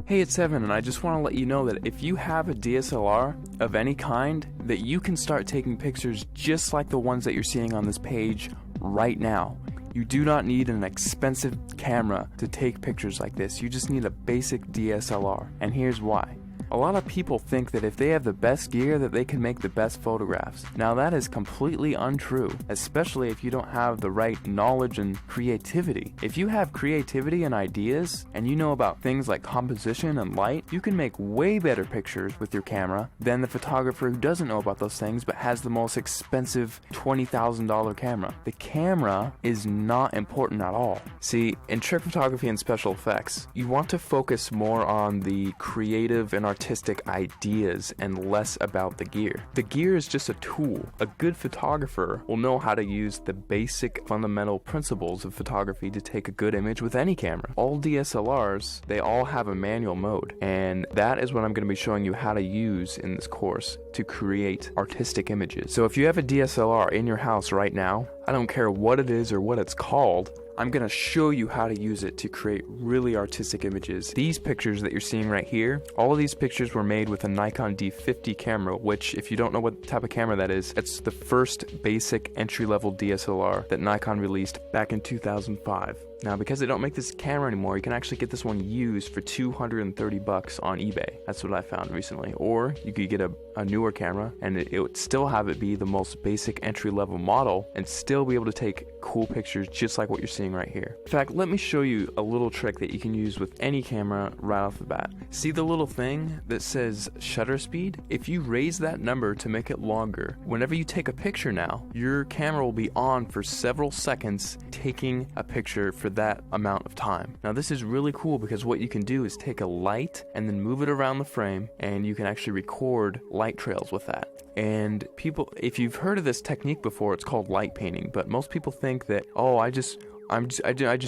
Hey, it's Evan, and I just want to let you know that if you have a DSLR of any kind, that you can start taking pictures just like the ones that you're seeing on this page right now. You do not need an expensive camera to take pictures like this. You just need a basic DSLR, and here's why. A lot of people think that if they have the best gear that they can make the best photographs. Now that is completely untrue, especially if you don't have the right knowledge and creativity. If you have creativity and ideas, and you know about things like composition and light, you can make way better pictures with your camera than the photographer who doesn't know about those things but has the most expensive $20,000 camera. The camera is not important at all. See, in trick photography and special effects, you want to focus more on the creative and artistic ideas and less about the gear. The gear is just a tool. A good photographer will know how to use the basic fundamental principles of photography to take a good image with any camera. All DSLRs, they all have a manual mode, and that is what I'm going to be showing you how to use in this course to create artistic images. So if you have a DSLR in your house right now, I don't care what it is or what it's called, I'm going to show you how to use it to create really artistic images. These pictures that you're seeing right here, all of these pictures were made with a Nikon D50 camera, which, if you don't know what type of camera that is, it's the first basic entry-level DSLR that Nikon released back in 2005. Now, because they don't make this camera anymore, you can actually get this one used for $230 on eBay. That's what I found recently. Or you could get a newer camera, and it would still have it be the most basic entry-level model and still be able to take cool pictures just like what you're seeing right here. In fact, let me show you a little trick that you can use with any camera right off the bat. See the little thing that says shutter speed? If you raise that number to make it longer, whenever you take a picture now, your camera will be on for several seconds taking a picture for that amount of time. Now this is really cool because what you can do is take a light and then move it around the frame, and you can actually record light trails with that. And people, if you've heard of this technique before, it's called light painting, but most people think that, oh, I just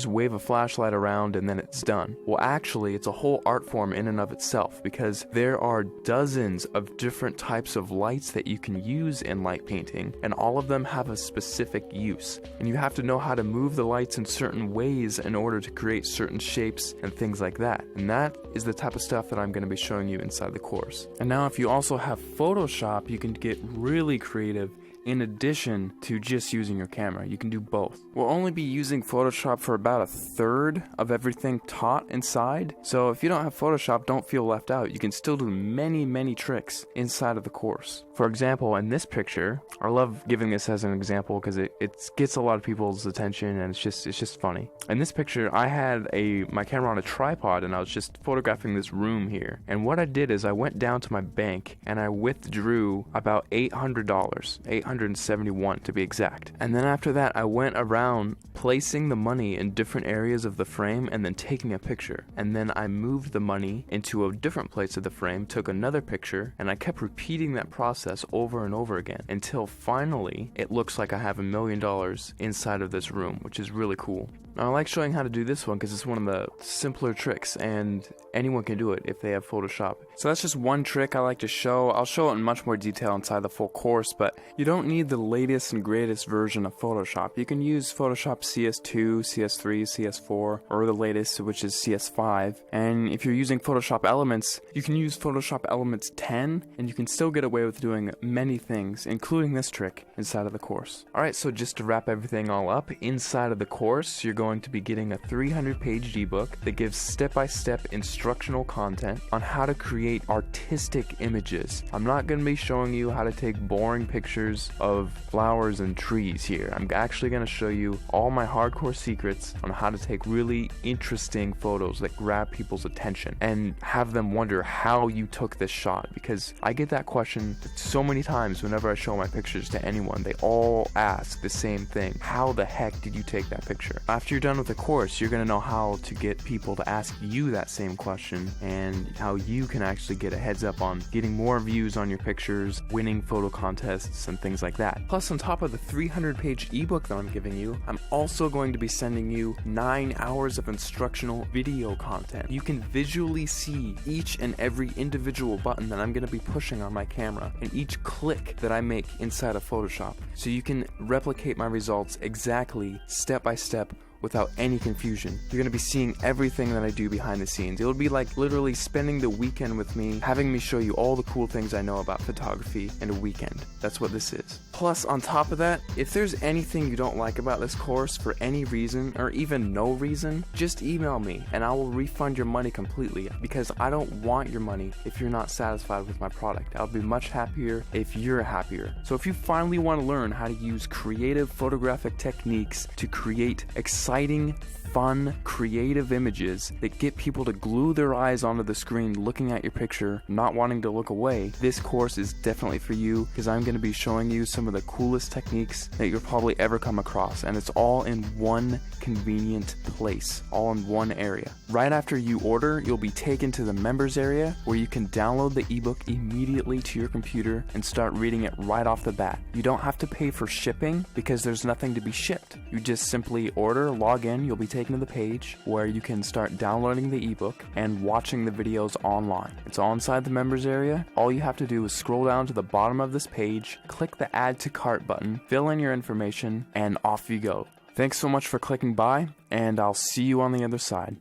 wave a flashlight around and then it's done. Well, actually, it's a whole art form in and of itself, because there are dozens of different types of lights that you can use in light painting, and all of them have a specific use. And you have to know how to move the lights in certain ways in order to create certain shapes and things like that. And that is the type of stuff that I'm going to be showing you inside the course. And now if you also have Photoshop, you can get really creative. In addition to just using your camera, you can do both. We'll only be using Photoshop for about a third of everything taught inside, so if you don't have Photoshop, don't feel left out. You can still do many tricks inside of the course. For example, in this picture, I love giving this as an example because it gets a lot of people's attention, and it's just funny. In this picture, I had my camera on a tripod, and I was just photographing this room here. And what I did is I went down to my bank and I withdrew about $800, $871 to be exact. And then after that, I went around placing the money in different areas of the frame and then taking a picture. And then I moved the money into a different place of the frame, took another picture, and I kept repeating that process over and over again until finally it looks like I have $1 million inside of this room, which is really cool. Now, I like showing how to do this one because it's one of the simpler tricks, and anyone can do it if they have Photoshop. So that's just one trick I like to show. I'll show it in much more detail inside the full course, but you don't need the latest and greatest version of Photoshop. You can use Photoshop CS2, CS3, CS4, or the latest, which is CS5. And if you're using Photoshop Elements, you can use Photoshop Elements 10, and you can still get away with doing many things, including this trick, inside of the course. Alright, so just to wrap everything all up, inside of the course, you're going to be getting a 300-page ebook that gives step-by-step instructional content on how to create artistic images. I'm not going to be showing you how to take boring pictures of flowers and trees here. I'm actually going to show you all my hardcore secrets on how to take really interesting photos that grab people's attention and have them wonder how you took this shot, because I get that question so many times whenever I show my pictures to anyone. They all ask the same thing: how the heck did you take that picture? After you're done with the course, you're going to know how to get people to ask you that same question, and how you can actually get a heads up on getting more views on your pictures, winning photo contests, and things like that. Plus, on top of the 300-page ebook that I'm giving you, I'm also going to be sending you 9 hours of instructional video content. You can visually see each and every individual button that I'm going to be pushing on my camera, and each click that I make inside of Photoshop, so you can replicate my results exactly, step by step, without any confusion. You're gonna be seeing everything that I do behind the scenes. It'll be like literally spending the weekend with me, having me show you all the cool things I know about photography in a weekend. That's what this is. Plus, on top of that, if there's anything you don't like about this course for any reason, or even no reason, just email me and I will refund your money completely, because I don't want your money if you're not satisfied with my product. I'll be much happier if you're happier. So if you finally want to learn how to use creative photographic techniques to create exciting, fun, creative images that get people to glue their eyes onto the screen looking at your picture, not wanting to look away, this course is definitely for you, because I'm going to be showing you some of the coolest techniques that you'll probably ever come across, and it's all in one convenient place, all in one area. Right after you order, you'll be taken to the members area where you can download the ebook immediately to your computer and start reading it right off the bat. You don't have to pay for shipping because there's nothing to be shipped. You just simply order, log in, you'll be taken to the page where you can start downloading the ebook and watching the videos online. It's all inside the members area. All you have to do is scroll down to the bottom of this page, click the add to cart button, fill in your information, and off you go. Thanks so much for clicking by, and I'll see you on the other side.